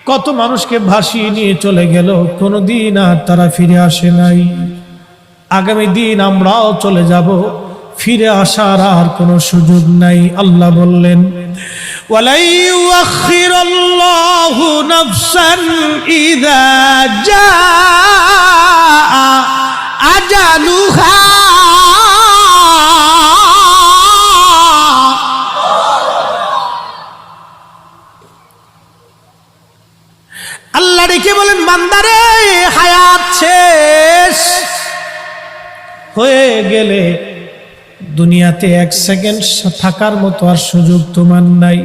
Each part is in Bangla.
কত মানুষকে ভাসিয়ে নিয়ে চলে গেল, কোনদিন আর তারা ফিরে আসে নাই। আগামী দিন আমরাও চলে যাব, ফিরে আসার আর কোনো সুযোগ নাই। আল্লাহ বললেন ওয়ালা ইউআখিরুল্লাহু নাফসান ইযা জাআ আজালুহা। আল্লাহ ডেকে বলেন বান্দারে, হায়াত শেষ হয়ে গেলে দুনিয়াতে এক সেকেন্ড থাকার মতো আর সুযোগ তোমার নাই।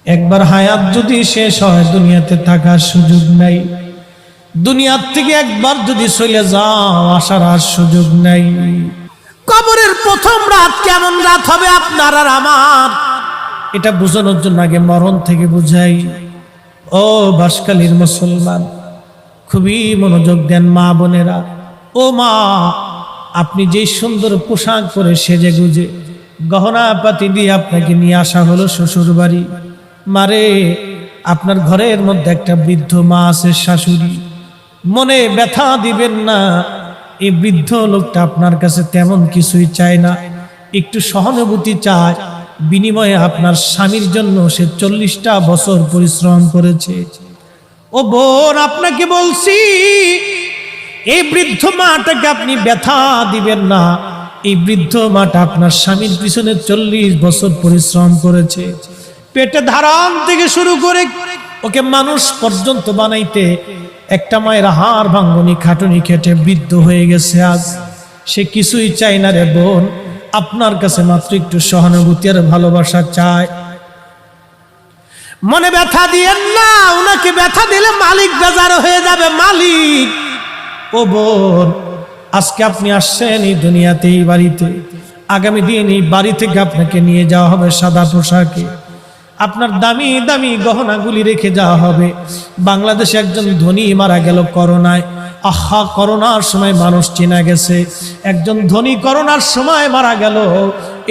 একবার হায়াত যদি শেষ হয় দুনিয়াতে থাকার সুযোগ নাই। দুনিয়ার থেকে একবার যদি চলে যাও আসার আর সুযোগ নাই। কবরের প্রথম রাত কেমন রাত হবে আপনার আর আমার, এটা বোঝানোর জন্য আগে মরণ থেকে বুঝাই। ও বাঁশখালীর মুসলমান, খুবই মনোযোগ দেন মা বোনেরা। ও মা, আপনি যে সুন্দর পোশাক পরে সেজে গুজে গহনা পাতি দিয়ে আপনাকে নিয়ে আসা হলো শ্বশুর বাড়ি। মারে, আপনার ঘরের মধ্যে একটা বৃদ্ধ মা আছে, শাশুড়ি। মনে ব্যথা দিবেন না, এই বৃদ্ধ লোকটা আপনার কাছে তেমন কিছুই চায় না, একটু সহানুভূতি চায়। বিনিময়ে আপনার স্বামীর জন্য সে 40টা বছর পরিশ্রম করেছে। ও বোন, আপনাকে বলছি, এই বৃদ্ধ মাটাকে আপনি ব্যথা দিবেন না। এই বৃদ্ধ মাটা আপনার স্বামীর পিছনে 40 বছর পরিশ্রম করেছে। পেটে ধারণ থেকে শুরু করে ওকে মানুষ পর্যন্ত বানাইতে একটা মায়ের হাড় ভাঙ্গনি খাটুনি খেটে বৃদ্ধ হয়ে গেছে আজ। সে কিছুই চায় না রে বোন, আপনার কাছে মাত্র একটু সহানুভূতি আর ভালোবাসা চায়। মনে ব্যথা দিয়েন না, ওনাকে ব্যথা দিলে মালিক বেজার হয়ে যাবে। মালিক, ও বোন, আজকে আপনি আসছেন এই দুনিয়াতে, এই বাড়িতে। আগামী দিন এই বাড়ি থেকে আপনাকে নিয়ে যাওয়া হবে সাদা পোশাকে। আপনার দামি দামি গহনাগুলি রেখে যাওয়া হবে। বাংলাদেশে একজন ধনী মারা গেল করোনায়। আহা, করোনার সময় মানুষ চেনা গেছে। একজন ধনী করোনার সময় মারা গেল।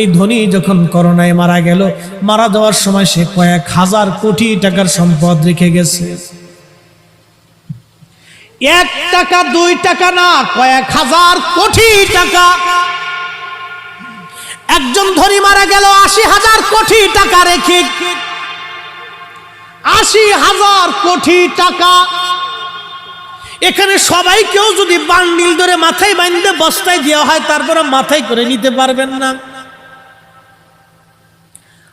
এই ধনী যখন করোনায় মারা গেল, মারা যাওয়ার সময় সে কয়েক হাজার কোটি টাকার সম্পদ রেখে গেছে। 1 টাকা 2 টাকা না, কয়েক হাজার কোটি টাকা। একজন ধনী মারা গেল 80,000 কোটি টাকা রেখে। 80,000 কোটি টাকা। এখানে সবাইকেও যদি বান্ডিল ধরে মাথায় বাঁধতে বস্তায় দেওয়া হয়, তারপরে মাথায় করে নিতে পারবেন না।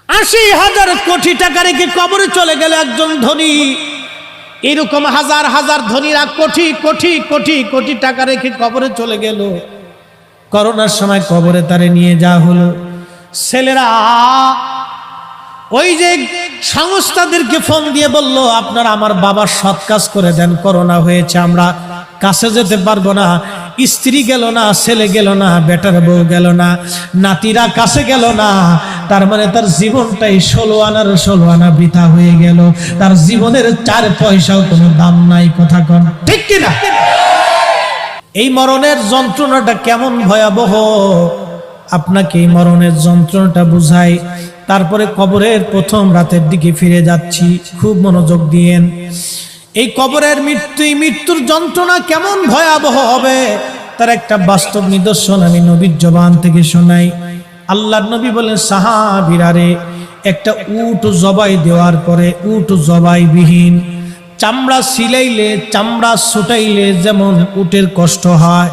80,000 কোটি টাকা রেখে কবরে চলে গেল একজন ধনী। এরকম হাজার হাজার ধনীরা কোটি কোটি কোটি কোটি টাকা রেখে কবরে চলে গেল। করোনার সময় কবরে তারে নিয়ে যাওয়া হলো। ছেলেরা ওই যে সংস্থাদেরকে ফোন দিয়ে বলল, আপনারা আমার বাবার সৎ কাজ করে দেন, করোনা হয়েছে, আমরা কাছে যেতে পারবো না। স্ত্রী গেল না, ছেলে গেল না, বেটার বউ গেল না, নাতিরা কাছে গেল না। তার মানে তার জীবনটাই 16 আনা বৃথা হয়ে গেল। তার জীবনের 4 পয়সাও কোনো দাম নাই। কথা কন ঠিক কিনা? এই মরণের যন্ত্রণাটা কেমন ভয়াবহ, আপনাকে এই মরণের যন্ত্রণাটা বুঝাই। তারপরে কবরের প্রথম রাতের দিকে ফিরে যাচ্ছি, খুব মনোযোগ দিয়েন। এই কবরের মৃত্যুর যন্ত্রণা কেমন ভয়াবহ হবে তার একটা বাস্তব নিদর্শন আমি নবীর জবান থেকে শোনাই। আল্লাহর নবী বলেন, সাহাবীরা রে, একটা উট জবাই দেওয়ার পরে, উট জবাই বিহীন, চামড়া সিলাইলে, চামড়া ছুটাইলে যেমন উটের কষ্ট হয়,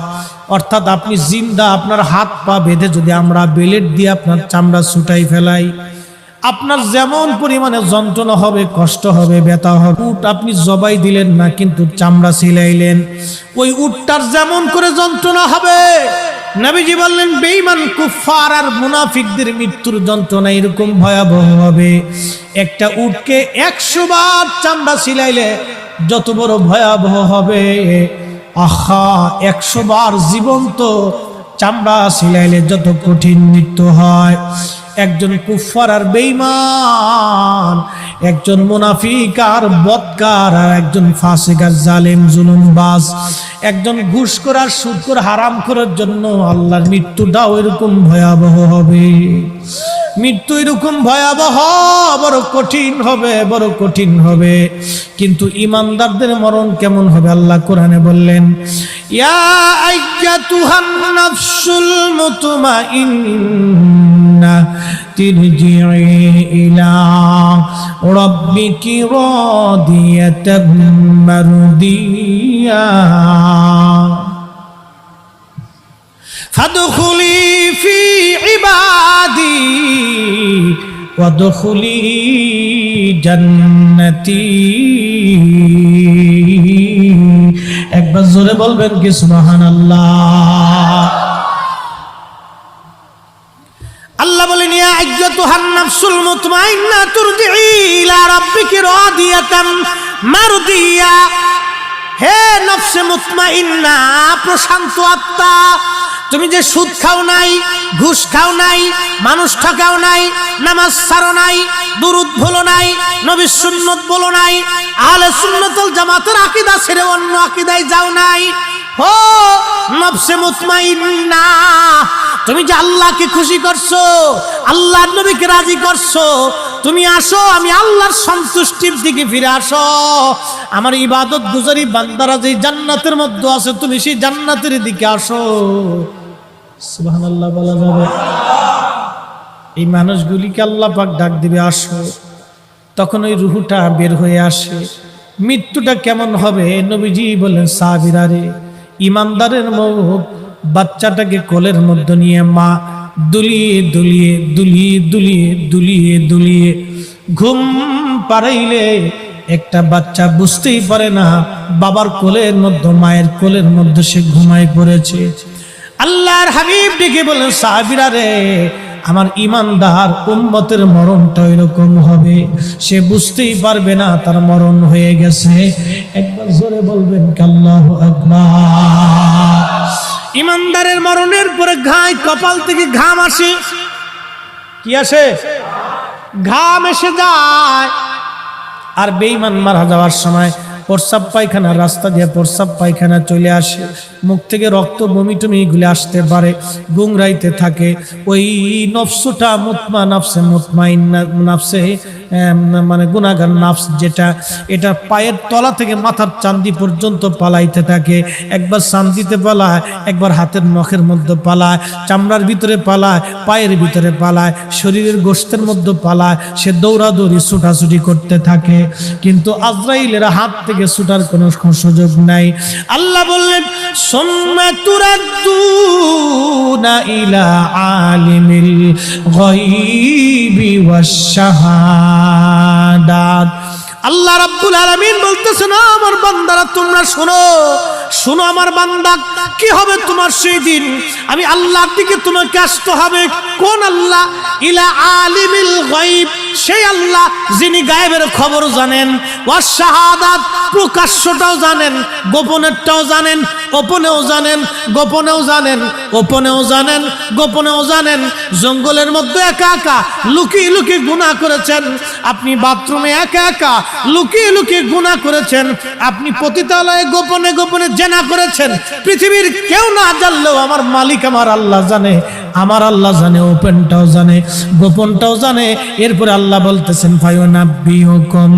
অর্থাৎ আপনি জিন্দা আপনার হাত পা বেঁধে যদি আমরা বেলেট দিয়ে আপনার চামড়া ছুটাই ফেলাই, আপনার যেমন পরিমাণে যন্ত্রণা হবে, কষ্ট হবে, ব্যথা হবে। উট আপনি জবাই দিলেন না, কিন্তু চামড়া সিলাইলেন, ওই উটটার যেমন করে যন্ত্রণা হবে, নবীজি বললেন বেঈমান কুফার আর মুনাফিকদের মৃত্যুর যন্ত্রণা এরকম ভয়াবহ হবে। একটা উটকে 100 বার চামড়া সিলাইলে যত বড় ভয়াবহ হবে, আহা 100 বার জীবন্ত চামড়া সিলাইলে যত কঠিন মৃত্যু হয়। একজন কুফার আর বেঈমান একজন মুনাফিক আর বদকার, আর একজন ফাসিক আর জালেম জুলুমবাজ, একজন ঘুষখোর আর সুদখোর হারাম করার জন্য আল্লাহর মৃত্যুটাও এরকম ভয়াবহ হবে। মৃত্যু এরকম ভয়াবহ, বড় কঠিন হবে, বড় কঠিন হবে। কিন্তু ইমানদারদের মরণ কেমন হবে আল্লাহ কোরআনে বললেন, ইয়া আইয়াতুহান নাফসুল মুতমাইন্না তিরজিই ইলা রাব্বিকি রাদিয়াতাম মারদিয়া ফাদখুলি ফি ইবাদি ওয়াদখুলি জান্নাতি। একবার জোরে বলবেন কি সুবহানাল্লাহ। আল্লাহ বলেন, ইয়া আইয়াতুহান নাফসুল মুতমাইন্না তুরজিই ইলা রাব্বিকি রাদিয়াতাম মারদিয়া। হে নফসে মুতমাইন্না, প্রশান্ত আত্মা, তুমি যে সুদ খাও নাই, ঘুষ খাও নাই, মানুষ ঠকাও নাই, নামাজ ছাড়ো নাই, দুরূদ ভুলো নাই, নবীর সুন্নাত বলো নাই, আহলে সুন্নাত ওয়াল জামাতের আকীদা ছেড়ে অন্য আকীদায় যাও নাই। ও নফসে মুতমাইন্না, তুমি যে আল্লাহকে খুশি করছো, আল্লাহর নবীকে রাজি করছো, তুমি আসো, আমি আল্লাহর সন্তুষ্টির দিকে ফিরে আসো। আমার ইবাদত গুজারি বান্দারা যে জান্নাতের মধ্যে আছে, তুমি সেই জান্নাতের দিকে আসো। সুবহানাল্লাহ বলা যাবে? এই মানুষগুলিকে আল্লাহ পাক ডাক দিবে, আসো। তখন ওই রূহটা বের হয়ে আসে। মৃত্যুটা কেমন হবে? নবীজি বলেন, সাহাবীরা রে, ইমানদারের মৌত বাচ্চাটাকে কোলের মধ্যে নিয়ে মা দুলিয়ে দুলিয়ে দুলিয়ে দুলিয়ে দুলিয়ে দুলিয়ে ঘুম পাড়াইলে একটা বাচ্চা বুঝতেই পারে না বাবার কোলের মধ্যে, মায়ের কোলের মধ্যে সে ঘুমায় পড়েছে। আল্লাহর হাবিব ডেকে বলেন, সাহাবীরা রে, আমার ইমানদার উম্মতের মরণটা এরকম হবে, সে বুঝতেই পারবে না তার মরণ হয়ে গেছে। একবার জোরে বলবেন কি আল্লাহু আকবার। ইমানদারের মরণের পরে ঘায় কপাল থেকে ঘাম আসে। কি আসে? ঘাম এসে যায়। আর বেঈমান মারা যাওয়ার সময় প্রস্রাব পায়খানা, রাস্তা দিয়ে প্রস্রাব পায়খানা চলে আসে, মুখ থেকে রক্ত বমি টমি এগুলি আসতে পারে, গুংরাইতে থাকে। ওই নফসটা নফসে মুতমাইন্না, নফসে মানে গুনাহগার নফস যেটা, এটা পায়ের তলা থেকে মাথার চান্দি পর্যন্ত পালাইতে থাকে। একবার চান্দিতে পালায়, একবার হাতের নখের মধ্যে পালায়, চামড়ার ভিতরে পালায়, পায়ের ভিতরে পালায়, শরীরের গোশতের মধ্যে পালায়। সে দৌড়াদৌড়ি ছুটাছুটি করতে থাকে, কিন্তু আজরাইলের হাত থেকে ছুটার কোনো সুযোগ নাই। আল্লাহ বললেন, সুম্মা তুরাদ্দুনা ইলা আলিমিল গায়বি ওয়াশ শাহাদাত। আল্লাহ রাব্বুল আলামিন বলতেছেন, আমার বান্দারা তোমরা শোনো, শোনো আমার বান্দা, কি হবে তোমার সেই দিন? আমি আল্লাহর দিকে তোমাকে আসতে হবে। কোন আল্লাহ? ইলা আলিমিল গায়ব, সেই আল্লাহ যিনি গায়েবের খবর জানেন, ওয়াস শাহাদাত, প্রকাশ্যটাও জানেন, গোপনেরটাও জানেন, গোপনেও জানেন, গোপনেও জানেন, গোপনেও জানেন, গোপনেও জানেন। জঙ্গলের মধ্যে একা একা লুকিয়ে লুকিয়ে গুনাহ করেছেন, আপনি বাথরুমে একা একা লুকিয়ে লুকিয়ে গুনাহ করেছেন, আপনি পতিতালয়ে গোপনে গোপনে জেনা করেছেন, পৃথিবীর কেউ না জানলেও আমার মালিক আমার আল্লাহ জানে, আমার আল্লাহ জানে, ওপেনটাও জানে, গোপনটাও জানে। এরপরে আল্লাহ বলতেছেন, ফায়ুনাব্বিউকুম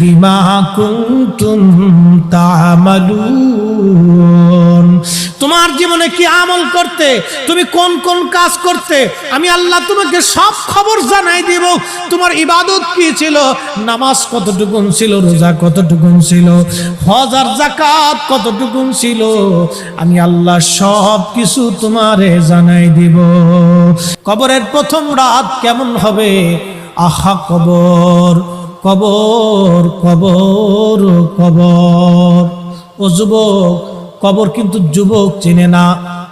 বিমা কুনতুম তা'মালুন। তোমার জীবনে কি আমল করতে, তুমি কোন কোন কাজ করতে, আমি আল্লাহ তোমাকে সব খবর জানাই দিব। তোমার ইবাদত কি ছিল, নামাজ কতটুকুন ছিল, রোজা কতটুকুন ছিল, হজ আর যাকাত কতটুকুন ছিল, আমি আল্লাহ সব কিছু তোমারে জানাই দিব। কবরের প্রথম রাত কেমন হবে? আহা কবর, কবর, কবর, কবর। ও যুবক, কবর কিন্তু যুবক চিনে না,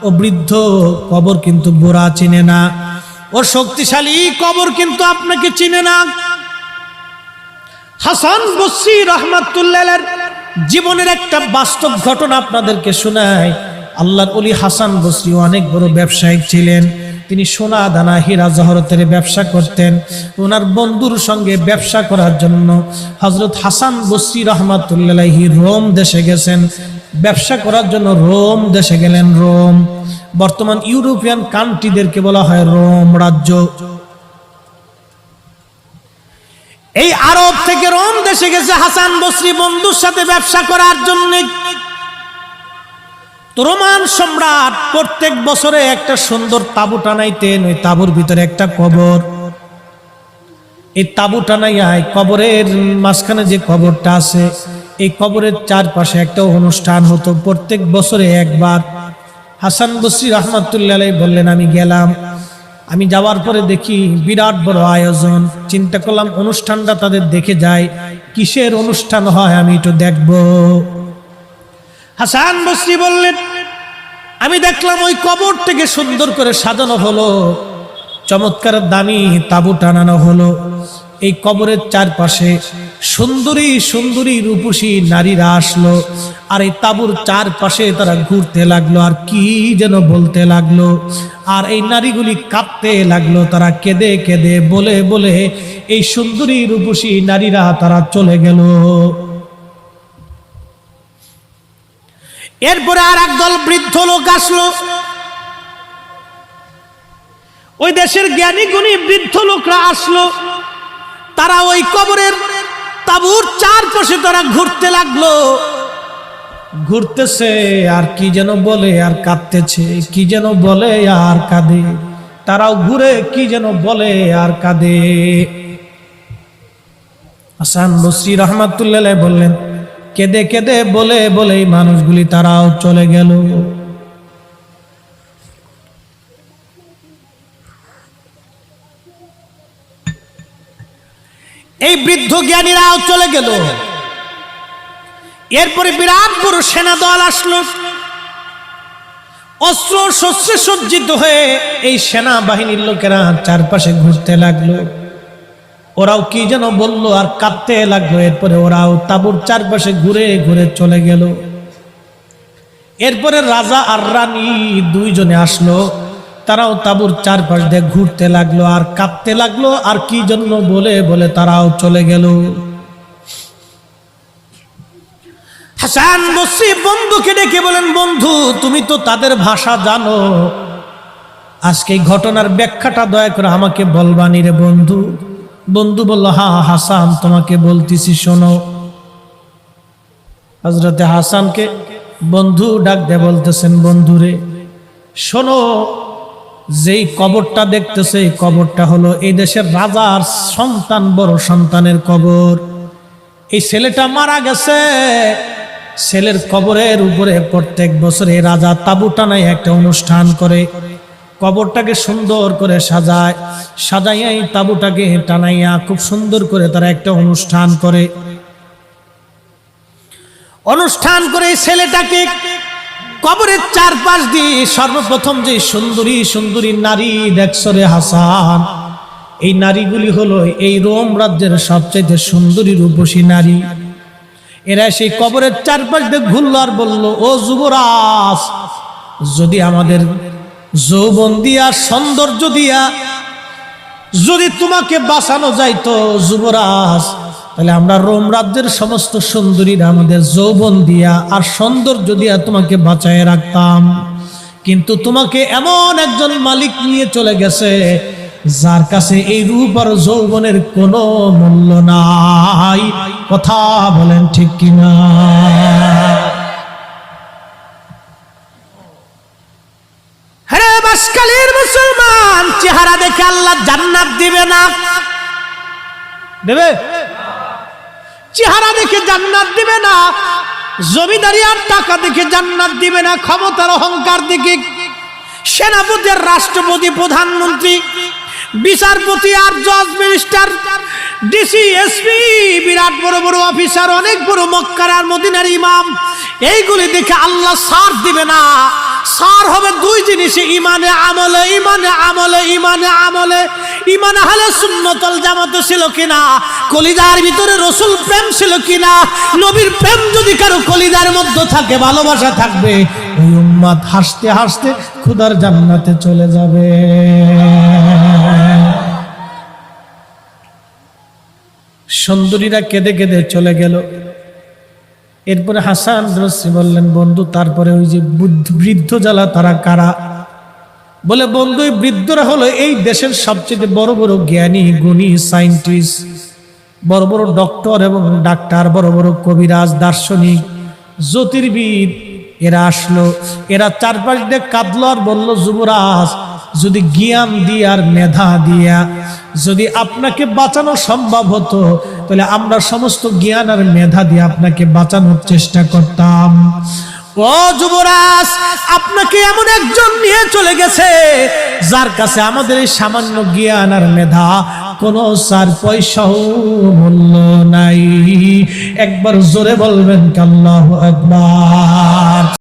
ও বৃদ্ধ কবর কিন্তু বুড়া চিনে না, ও শক্তিশালী কবর কিন্তু আপনাকে চিনে না। হাসান বসরি রাহমাতুল্লাহ জীবনের একটা বাস্তব ঘটনা আপনাদেরকে শোনাই। আল্লাহর ওলি হাসান বসরি অনেক বড় ব্যবসায়িক ছিলেন, তিনি সোনা দানা হীরা জহরতের ব্যবসা করতেন। ওনার বন্ধুর সঙ্গে ব্যবসা করার জন্য হযরত হাসান বসরি রাহমাতুল্লাহ আলাইহি রোম দেশে গেছেন। ব্যবসা করার জন্য রোম দেশে গেলেন। রোম বর্তমান ইউরোপিয়ান কান্ট্রিদেরকে বলা হয় রোম রাজ্য। এই আরব থেকে রোম দেশে গেছে হাসান বসরি বন্ধুর সাথে ব্যবসা করার জন্য। তো রোমান সম্রাট প্রত্যেক বছরে একটা সুন্দর তাবু টানাইতেন। ওই তাবুর ভিতরে একটা কবর। এই তাবু টানাইয়ায় কবরের মাঝখানে যে কবরটা আছে, এই কবরের চারপাশে একটা অনুষ্ঠান হতো প্রত্যেক বছরে একবার। হাসান বসরি রাহমাতুল্লাহ আলাইহি বললেন, আমি গেলাম। আমি যাওয়ার পরে দেখি বিরাট বড় আয়োজন। চিন্তা করলাম অনুষ্ঠানটা তাদের দেখে যাই, কিসের অনুষ্ঠান হয় আমি একটু দেখব। হাসান বসরি বললেন, আমি দেখলাম ওই কবরটাকে সুন্দর করে সাজানো হলো, চমৎকার দামি তাবু টানানো হলো। এই কবরের চারপাশে সুন্দরী সুন্দরী রূপসী নারীরা আসলো, আর এই তাবুর চারপাশে তারা ঘুরতে লাগলো আর কি যেন বলতে লাগলো। আর এই নারীগুলি কাঁদতে লাগলো, তারা কেঁদে কেঁদে বলে বলে এই সুন্দরী রূপসী নারীরা তারা চলে গেল। এরপরে আর একদল বৃদ্ধ লোক আসলো। ওই দেশের জ্ঞানী গুণী বৃদ্ধ লোকরা আসলো। তারা ওই কবরের তাবুর চারপাশে তারা ঘুরতে লাগলো, ঘুরতেছে আর কি যেন বলে আর কাঁদতেছে, কি যেন বলে আর কাঁদে। তারাও ঘুরে কি যেন বলে আর কাঁদে। হাসান বসরি রাহমাতুল্লাহ আলাইহি বললেন, কেঁদে কেঁদে বলে বলে এই মানুষগুলি তারাও চলে গেল। এই বৃদ্ধ জ্ঞানীরাও চলে গেল। এরপরে বিরাট বড় সেনা দল আসলো। অস্ত্র শস্ত্রে সজ্জিত হয়ে এই সেনা বাহিনীর লোকেরা চারপাশে ঘুরতে লাগলো। ওরাও কি যেন বললো আর কাঁদতে লাগলো। এরপরে ওরাও তাঁবুর চারপাশে ঘুরে ঘুরে চলে গেল। এরপরে রাজা আর রানী দুইজনে আসলো। তারাও তাঁবুর চারপাশ দিয়ে ঘুরতে লাগলো আর কাঁদতে লাগলো আর কি জন্য বলে বলে তারাও চলে গেল। হাসান বসরি বন্ধুকে ডেকে বলেন, বন্ধু তুমি তো তাদের ভাষা জানো, আজকে এই ঘটনার ব্যাখ্যাটা দয়া করে আমাকে বলবানি রে বন্ধু। বন্ধু বলল, হ্যাঁ হাসান তোমাকে বলতেছি শোনো। হযরতে হাসানকে বন্ধু ডাক দিয়ে বলতেছেন, বন্ধুরে শোনো, যেই কবরটা দেখতেছে এই কবরটা হলো এই দেশের রাজার সন্তান, বড় সন্তানের কবর। এই ছেলেটা মারা গেছে। ছেলের কবরের উপরে প্রত্যেক বছরে রাজা তাঁবু টানায় একটা অনুষ্ঠান করে, কবরটাকে সুন্দর করে সাজায়। সাজাইয়া এই তাঁবুটাকে টানাইয়া খুব সুন্দর করে তারা একটা অনুষ্ঠান করে। অনুষ্ঠান করে ছেলেটাকে কবরের চারপাশ দিয়ে সর্বপ্রথম যে সুন্দরী সুন্দরী নারী দেখছো রে হাসান, এই নারীগুলি হলো এই রোম রাজ্যের সবচেয়ে সুন্দরী রূপসী নারী। এরা সেই কবরের চারপাশ দিয়ে ঘুরলো আর বললো, ও যুবরাজ, যদি আমাদের যৌবন দিয়া সৌন্দর্য দিয়া যদি তোমাকে বাঁচানো যাইতো যুবরাজ, তাহলে আমরা রোম রাজ্যের সমস্ত সুন্দরীরা আমাদের যৌবন দিয়া আর সৌন্দর্য দিয়া তোমাকে বাঁচায় রাখতাম। কিন্তু তোমাকে এমন একজন মালিক নিয়ে চলে গেছে যার কাছে এই রূপ আর যৌবনের কোনো মূল্য নাই। কথা বলেন ঠিক কিনা? হ্যাঁ বাসকালীর মুসলমান, চেহারা দেখে আল্লাহ জান্নাত দিবে না। দেবে? চেহারা দেখে জান্নাত দিবে না, জমিদারি আর টাকা দেখে জান্নাত দিবে না, ক্ষমতার অহংকার দেখে। সেনাপতি আর রাষ্ট্রপতি, প্রধানমন্ত্রী, বিচারপতি আর জজ, মিনিস্টার, ডিসি, এসপি, বিরাট বড় বড় অফিসার, অনেক বড় মক্কার আর মদিনার ইমাম, এইগুলি দেখে আল্লাহ সার দিবে না। সার হবে দুই জিনিসে, ইমানে আমলে, ইমানে আমলে, ইমানে আমলে। ঈমান আহলে সুন্নাত ওয়াল জামাত ছিল কিনা, কলিজার ভিতরে রাসূল প্রেম ছিল কিনা। নবীর প্রেম যদি কারো কলিজার মধ্যে থাকে, ভালোবাসা থাকবে, ওই উম্মত হাসতে হাসতে খোদার জান্নাতে চলে যাবে। সুন্দরীরা কেঁদে কেঁদে চলে গেল। এরপরে হাসান বসরি বললেন, বন্ধু তারপরে ওই যে বৃদ্ধ জ্বালা তারা কারা? বলে, বন্ধু এই বৃদ্ধরা হলো এই দেশের সবচেয়ে বড় বড় জ্ঞানী গুণী সায়েন্টিস্ট, বড় বড় ডক্টর এবং ডাক্তার, বড় বড় কবিরাজ, দার্শনিক, জ্যোতির্বিদ। এরা আসলো, এরা চারপাশ দিয়ে কাঁদলো আর বললো, যুবরাজ যদি জ্ঞান দিয়া আর মেধা দিয়া যদি আপনাকে বাঁচানো সম্ভব হতো, তাহলে আমরা সমস্ত জ্ঞান আর মেধা দিয়ে আপনাকে বাঁচানোর চেষ্টা করতাম। ও যুবরাজ, আপনাকে এমন একজন নিয়ে চলে গেছে যার কাছে আমাদের এই সামান্য জ্ঞান আর মেধা কোনো 4 পয়সাও মূল্য নাই। একবার জোরে বলবেন আল্লাহু আকবার।